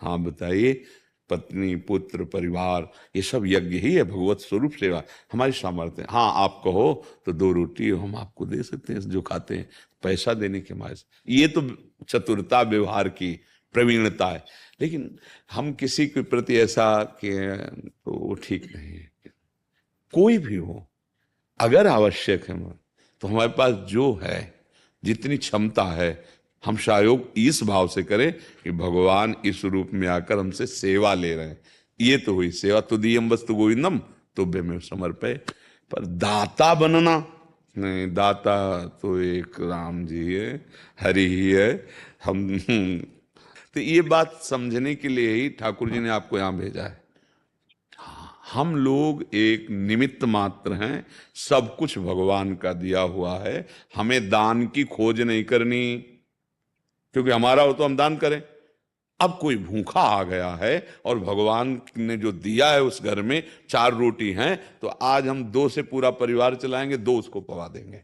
हाँ बताइए। पत्नी, पुत्र, परिवार, ये सब यज्ञ ही है, भगवत स्वरूप सेवा हमारी सामर्थ्य है। हाँ आप कहो तो दो रोटी हम आपको दे सकते हैं जो खाते हैं, पैसा देने के मारे से। ये तो चतुरता, व्यवहार की प्रवीणता है। लेकिन हम किसी के प्रति ऐसा कि तो वो ठीक नहीं है। कोई भी हो, अगर आवश्यक है तो हमारे पास जो है, जितनी क्षमता है, हम सहयोग इस भाव से करें कि भगवान इस रूप में आकर हमसे सेवा ले रहे हैं। ये तो हुई सेवा। तुदीयम वस्तु गोविंदम तुभ्यमेव समर्पय। पर दाता बनना नहीं, दाता तो एक राम जी है, हरि ही है। हम तो ये बात समझने के लिए ही ठाकुर जी ने आपको यहां भेजा है। हम लोग एक निमित्त मात्र हैं, सब कुछ भगवान का दिया हुआ है। हमें दान की खोज नहीं करनी, क्योंकि हमारा हो तो हम दान करें। अब कोई भूखा आ गया है और भगवान ने जो दिया है उस घर में चार रोटी हैं, तो आज हम दो से पूरा परिवार चलाएंगे, दो उसको पवा देंगे।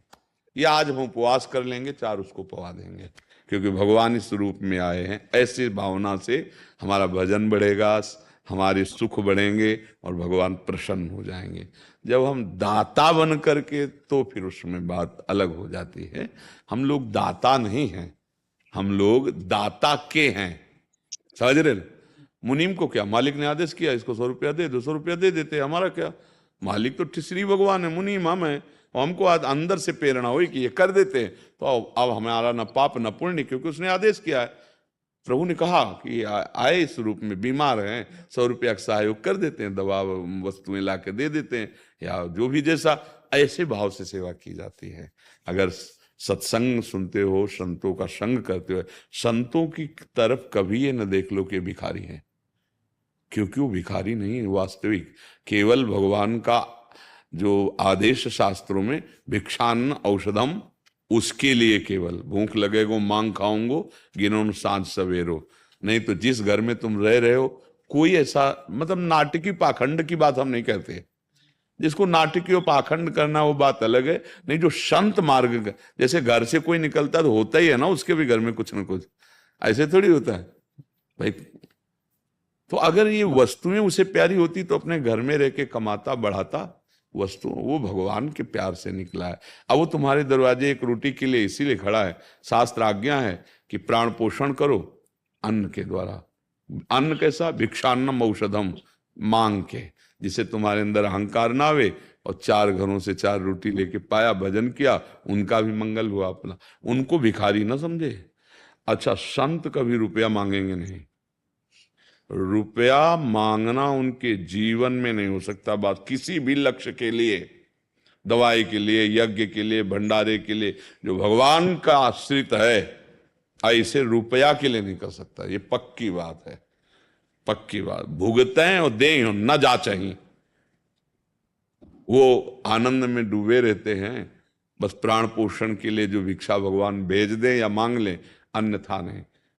या आज हम उपवास कर लेंगे, चार उसको पवा देंगे, क्योंकि भगवान इस रूप में आए हैं। ऐसी भावना से हमारा भजन बढ़ेगा, हमारे सुख बढ़ेंगे और भगवान प्रसन्न हो जाएंगे। जब हम दाता बन करके, तो फिर उसमें बात अलग हो जाती है। हम लोग दाता नहीं हैं, हम लोग दाता के हैं। समझ रहे ना? मुनीम को क्या, मालिक ने आदेश किया इसको 100 रुपया दे, 200 रुपया दे देते। हमारा क्या, मालिक तो श्री भगवान है, मुनीम हम है। और हमको आज अंदर से प्रेरणा हुई कि ये कर देते हैं, तो अब हमारा न पाप न पुण्य, क्योंकि उसने आदेश किया है। प्रभु ने कहा कि आए इस रूप में, बीमार हैं, 100 रुपया का सहयोग कर देते हैं, दवा वस्तुएं ला के दे देते हैं, या जो भी जैसा, ऐसे भाव से सेवा की जाती है। अगर सत्संग सुनते हो, संतों का संग करते हो, संतों की तरफ कभी ये न देख लो कि भिखारी हैं, क्योंकि वो भिखारी नहीं है। वास्तविक केवल भगवान का जो आदेश शास्त्रों में, भिक्षान्न औषधम, उसके लिए केवल भूख लगेगो मांग खाऊंगो, गिनो सांझ सवेरो। नहीं तो जिस घर में तुम रह रहे हो, कोई ऐसा मतलब नाटकी पाखंड की बात हम नहीं कहते। जिसको नाटकीय पाखंड करना वो बात अलग है। नहीं, जो संत मार्ग, जैसे घर से कोई निकलता तो होता ही है ना उसके भी घर में कुछ ना कुछ, ऐसे थोड़ी होता है भाई। तो अगर ये वस्तुएं उसे प्यारी होती तो अपने घर में रह के कमाता बढ़ाता वस्तु। वो भगवान के प्यार से निकला है। अब वो तुम्हारे दरवाजे एक रोटी के लिए इसीलिए खड़ा है। शास्त्र आज्ञा है कि प्राण पोषण करो अन्न के द्वारा। अन्न कैसा, भिक्षान्नम औषधम, मांग के, जिसे तुम्हारे अंदर अहंकार ना आवे, और चार घरों से चार रोटी लेके पाया, भजन किया, उनका भी मंगल हुआ अपना। उनको भिखारी ना समझे। अच्छा, संत कभी रुपया मांगेंगे नहीं। रुपया मांगना उनके जीवन में नहीं हो सकता। बात किसी भी लक्ष्य के लिए, दवाई के लिए, यज्ञ के लिए, भंडारे के लिए, जो भगवान का आश्रित है, ऐसे रुपया के लिए नहीं कर सकता। ये पक्की बात है, पक्की बात। भुगतें और दें न जाचहीं, वो आनंद में डूबे रहते हैं। बस प्राण पोषण के लिए जो भिक्षा भगवान भेज दें या मांग लें, अन्यथा नहीं।